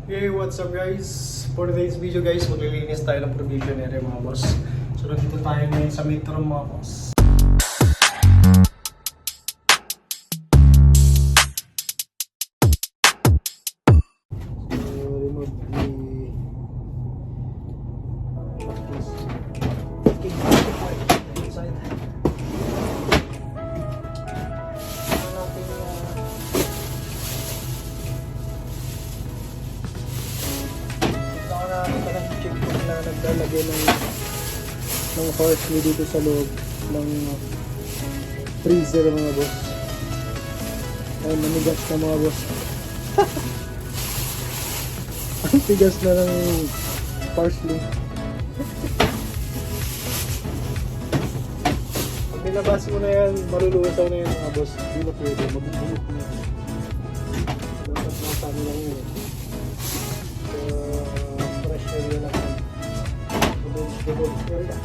Hey, what's up guys? For today's video guys, maglilinis tayo ng provision area mga boss. So nandito tayo ngayon sa metro mga boss. So remove the inside. Check ko na naglalagay ng parsley dito sa loob ng freezer mga boss. Ay, namigas na mga boss. Ang tigas na ng parsley. Pag nilabas mo na yan, malulusaw na yan mga boss. Hindi na pwede, magbubulok na yan. Dapat masama lang yun. Fresh area lang yan. Bubulok area.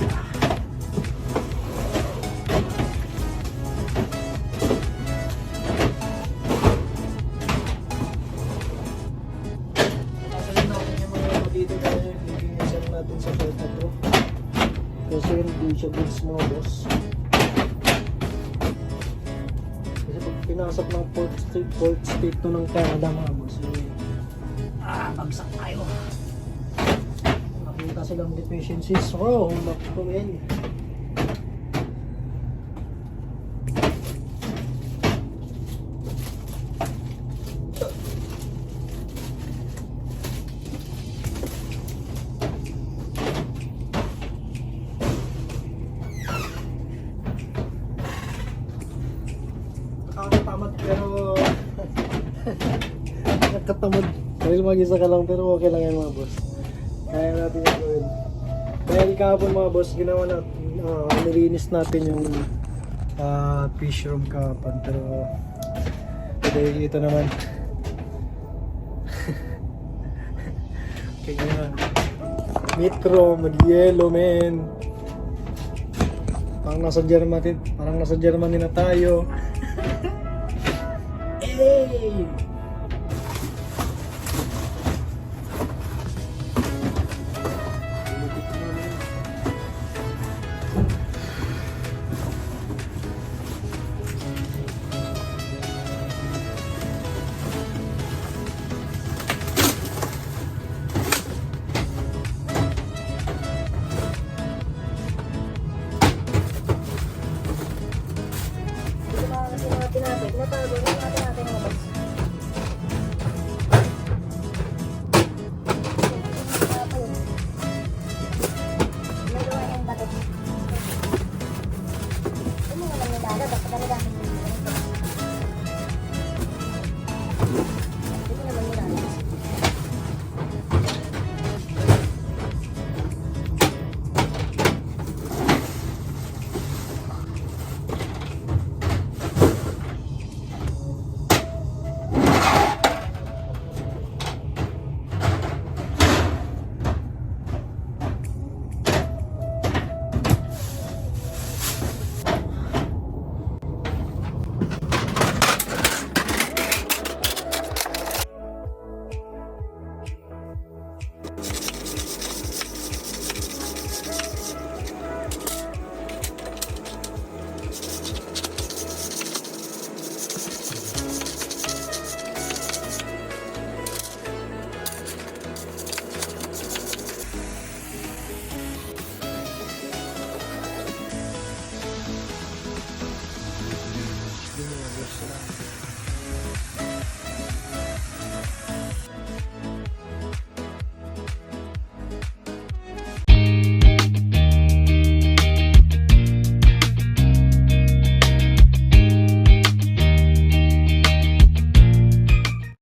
Sa port na to kasi hindi siya goods mga boss, kasi pag pinasok ng port state to ng Canada mga boss, bagsak tayo, makita silang deficiencies. So makukuhin nakatamad pero nakatamad dahil mag-isa ka lang, pero okay lang yan mga boss, kaya natin yung gawin. Dahil kahapon mga boss, ginawa natin, nilinis natin yung fish room kahapon, pero today ito naman. Kaya metro mag-yellow men, parang nasa Germany na tayo. Hey!